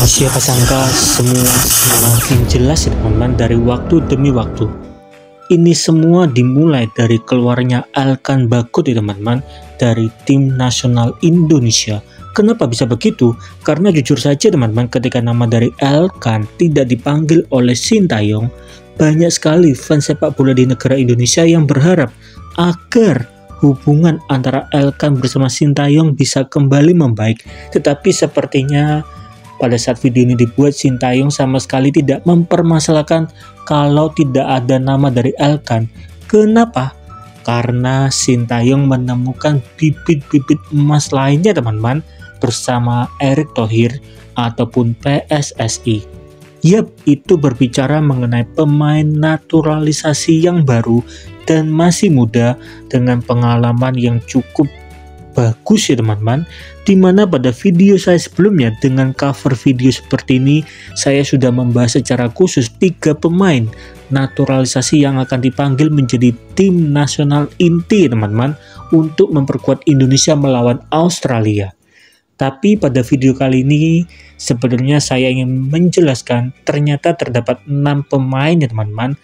Siapa sangka semua semakin jelas ya teman-teman dari waktu demi waktu. Ini semua dimulai dari keluarnya Alkan Bakut ya teman-teman dari tim nasional Indonesia. Kenapa bisa begitu? Karena jujur saja teman-teman, ketika nama dari Alkan tidak dipanggil oleh Sintayong, banyak sekali fans sepak bola di negara Indonesia yang berharap agar hubungan antara Alkan bersama Sintayong bisa kembali membaik. Tetapi sepertinya pada saat video ini dibuat, Sintayong sama sekali tidak mempermasalahkan kalau tidak ada nama dari Alkan. Kenapa? Karena Sintayong menemukan bibit-bibit emas lainnya teman-teman bersama Erick Thohir ataupun PSSI. Yap, itu berbicara mengenai pemain naturalisasi yang baru dan masih muda dengan pengalaman yang cukup bagus ya teman-teman, dimana pada video saya sebelumnya dengan cover video seperti ini saya sudah membahas secara khusus 3 pemain naturalisasi yang akan dipanggil menjadi tim nasional inti teman-teman untuk memperkuat Indonesia melawan Australia. Tapi pada video kali ini sebenarnya saya ingin menjelaskan ternyata terdapat 6 pemain ya teman-teman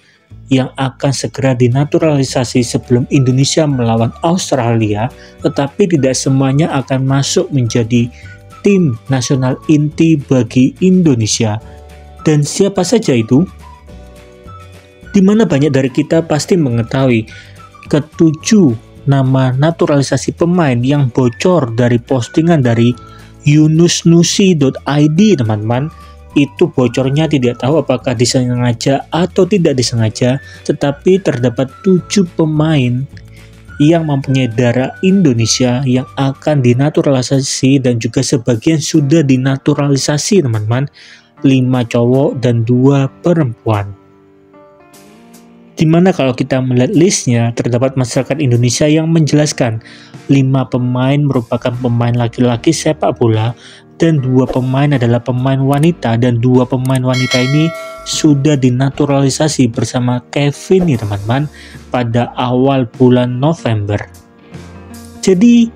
yang akan segera dinaturalisasi sebelum Indonesia melawan Australia, tetapi tidak semuanya akan masuk menjadi tim nasional inti bagi Indonesia. Dan siapa saja itu? Dimana banyak dari kita pasti mengetahui ketujuh nama naturalisasi pemain yang bocor dari postingan dari yunusnusi.id teman-teman. Itu bocornya tidak tahu apakah disengaja atau tidak disengaja, tetapi terdapat 7 pemain yang mempunyai darah Indonesia yang akan dinaturalisasi dan juga sebagian sudah dinaturalisasi teman-teman, 5 cowok dan 2 perempuan. Dimana kalau kita melihat listnya terdapat masyarakat Indonesia yang menjelaskan 5 pemain merupakan pemain laki-laki sepak bola dan 2 pemain adalah pemain wanita, dan 2 pemain wanita ini sudah dinaturalisasi bersama Kevin nih teman-teman pada awal bulan November. Jadi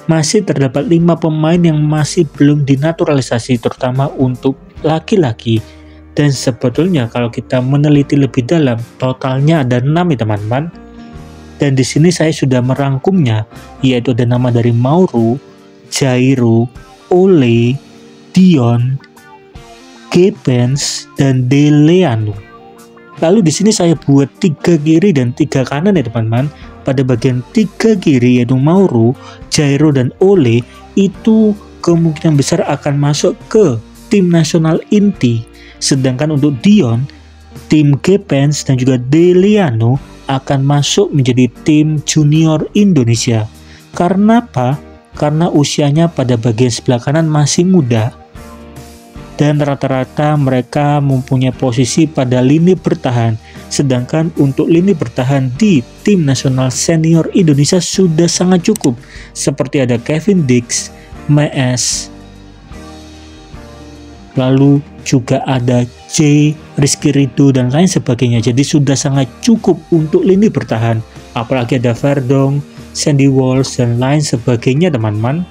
masih terdapat 5 pemain yang masih belum dinaturalisasi, terutama untuk laki-laki. Dan sebetulnya kalau kita meneliti lebih dalam, totalnya ada 6 ya teman-teman. Dan di sini saya sudah merangkumnya, yaitu ada nama dari Mauro, Jairo, Ole, Dion, Gepens, dan Deleano. Lalu di sini saya buat 3 kiri dan 3 kanan ya teman-teman. Pada bagian 3 kiri yaitu Mauro, Jairo, dan Ole itu kemungkinan besar akan masuk ke tim nasional inti. Sedangkan untuk Dion, tim Gepens, dan juga Deleano akan masuk menjadi tim junior Indonesia. Karena apa? Karena usianya pada bagian sebelah kanan masih muda dan rata-rata mereka mempunyai posisi pada lini bertahan, sedangkan untuk lini bertahan di tim nasional senior Indonesia sudah sangat cukup, seperti ada Kevin Dix, Mees, lalu juga ada J, Rizky Ridho, dan lain sebagainya. Jadi sudah sangat cukup untuk lini bertahan, apalagi ada Verdong, Sandy Walsh, dan lain sebagainya teman-teman.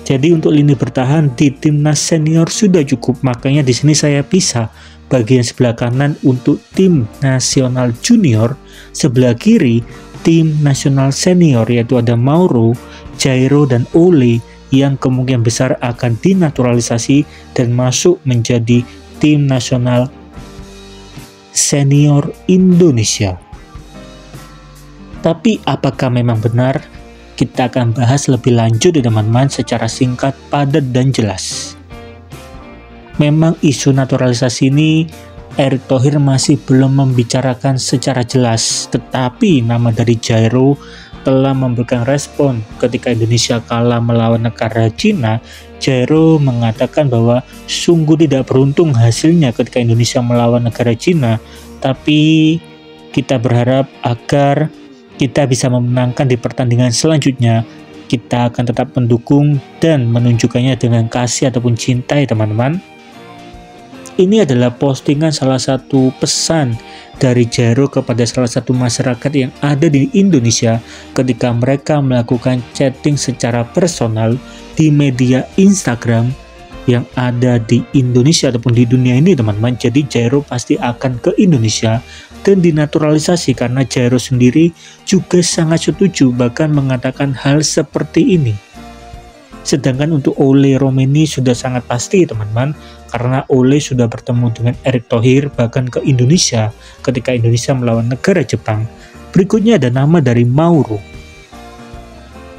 Jadi untuk lini bertahan di timnas senior sudah cukup, makanya di sini saya pisah bagian sebelah kanan untuk tim nasional junior, sebelah kiri tim nasional senior, yaitu ada Mauro, Jairo, dan Ole yang kemungkinan besar akan dinaturalisasi dan masuk menjadi tim nasional senior Indonesia. Tapi apakah memang benar? Kita akan bahas lebih lanjut ya teman-teman secara singkat, padat, dan jelas. Memang isu naturalisasi ini Erick Thohir masih belum membicarakan secara jelas, tetapi nama dari Jairo telah memberikan respon ketika Indonesia kalah melawan negara Cina. Jairo mengatakan bahwa sungguh tidak beruntung hasilnya ketika Indonesia melawan negara Cina, tapi kita berharap agar kita bisa memenangkan di pertandingan selanjutnya. Kita akan tetap mendukung dan menunjukkannya dengan kasih ataupun cinta ya teman-teman. Ini adalah postingan salah satu pesan dari Jairo kepada salah satu masyarakat yang ada di Indonesia ketika mereka melakukan chatting secara personal di media Instagram yang ada di Indonesia ataupun di dunia ini teman-teman. Jadi Jairo pasti akan ke Indonesia dan dinaturalisasi, karena Jairo sendiri juga sangat setuju, bahkan mengatakan hal seperti ini. Sedangkan untuk Ole Romeni sudah sangat pasti teman-teman, karena Ole sudah bertemu dengan Erick Thohir bahkan ke Indonesia ketika Indonesia melawan negara Jepang. Berikutnya ada nama dari Mauro.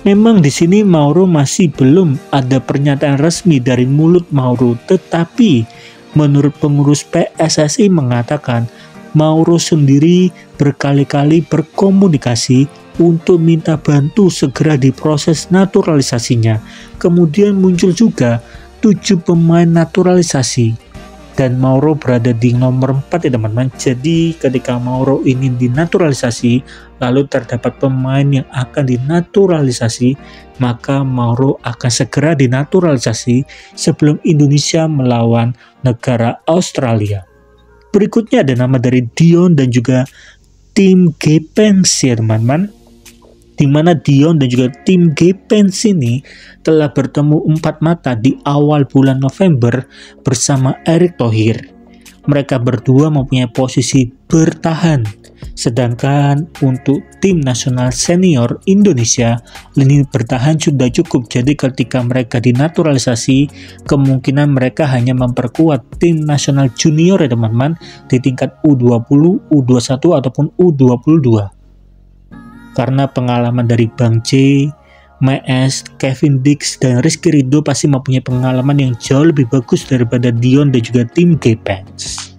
Memang di sini Mauro masih belum ada pernyataan resmi dari mulut Mauro, tetapi menurut pengurus PSSI mengatakan Mauro sendiri berkali-kali berkomunikasi untuk minta bantu segera diproses naturalisasinya. Kemudian muncul juga 7 pemain naturalisasi dan Mauro berada di nomor 4 ya teman-teman. Jadi ketika Mauro ini dinaturalisasi lalu terdapat pemain yang akan dinaturalisasi, maka Mauro akan segera dinaturalisasi sebelum Indonesia melawan negara Australia. Berikutnya ada nama dari Dion dan juga tim Gepens ya teman-teman, di mana Dion dan juga tim Gepens ini telah bertemu 4 mata di awal bulan November bersama Erick Thohir. Mereka berdua mempunyai posisi bertahan, sedangkan untuk tim nasional senior Indonesia, lini bertahan sudah cukup. Jadi ketika mereka dinaturalisasi, kemungkinan mereka hanya memperkuat tim nasional junior ya teman-teman, di tingkat U20, U21 ataupun U22. Karena pengalaman dari Bang J, Mes, Kevin Dix, dan Rizky Ridho pasti mempunyai pengalaman yang jauh lebih bagus daripada Dion dan juga tim Gepens.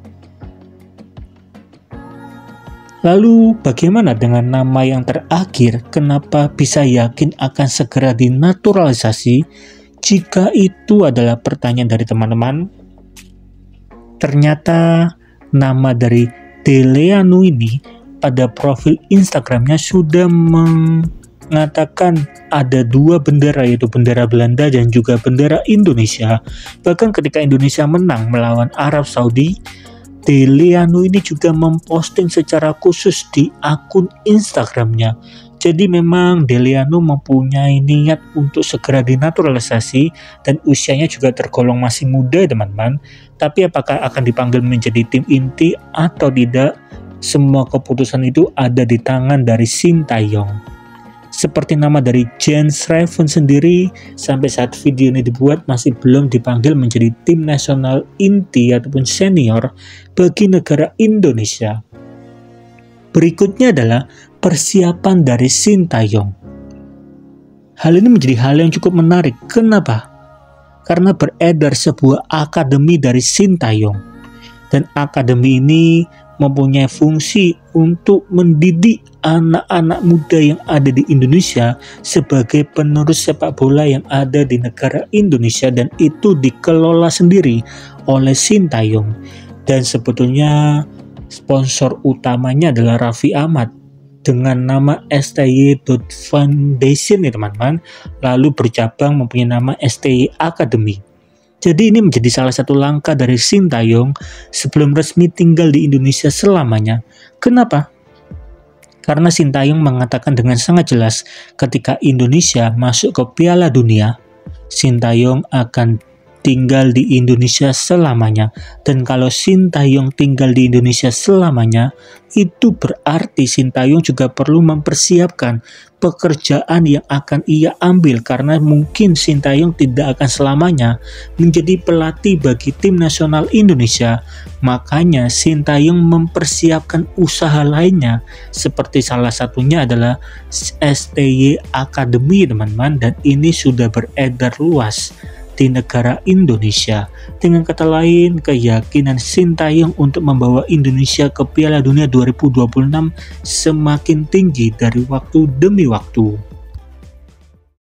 Lalu bagaimana dengan nama yang terakhir? Kenapa bisa yakin akan segera dinaturalisasi? Jika itu adalah pertanyaan dari teman-teman, ternyata nama dari Deleanu ini pada profil Instagramnya sudah mengatakan ada 2 bendera, yaitu bendera Belanda dan juga bendera Indonesia. Bahkan ketika Indonesia menang melawan Arab Saudi, Deleanu ini juga memposting secara khusus di akun Instagramnya. Jadi memang Deleanu mempunyai niat untuk segera dinaturalisasi dan usianya juga tergolong masih muda teman-teman. Tapi apakah akan dipanggil menjadi tim inti atau tidak, semua keputusan itu ada di tangan dari Sintayong. Seperti nama dari Jens Raven sendiri, sampai saat video ini dibuat masih belum dipanggil menjadi tim nasional inti ataupun senior bagi negara Indonesia. Berikutnya adalah persiapan dari Sintayong. Hal ini menjadi hal yang cukup menarik. Kenapa? Karena beredar sebuah akademi dari Sintayong. Dan akademi ini mempunyai fungsi untuk mendidik anak-anak muda yang ada di Indonesia sebagai penerus sepak bola yang ada di negara Indonesia, dan itu dikelola sendiri oleh Sintayong. Dan sebetulnya sponsor utamanya adalah Raffi Ahmad dengan nama STY Foundation ya teman-teman, lalu bercabang mempunyai nama STY Academy. Jadi ini menjadi salah satu langkah dari Sintayong sebelum resmi tinggal di Indonesia selamanya. Kenapa? Karena Sintayong mengatakan dengan sangat jelas ketika Indonesia masuk ke Piala Dunia, Sintayong akan tinggal di Indonesia selamanya. Dan kalau Sintayong tinggal di Indonesia selamanya, itu berarti Sintayong juga perlu mempersiapkan pekerjaan yang akan ia ambil, karena mungkin Sintayong tidak akan selamanya menjadi pelatih bagi tim nasional Indonesia. Makanya Sintayong mempersiapkan usaha lainnya, seperti salah satunya adalah STY Academy teman-teman, dan ini sudah beredar luas di negara Indonesia. Dengan kata lain, keyakinan Sintayong untuk membawa Indonesia ke Piala Dunia 2026 semakin tinggi dari waktu demi waktu.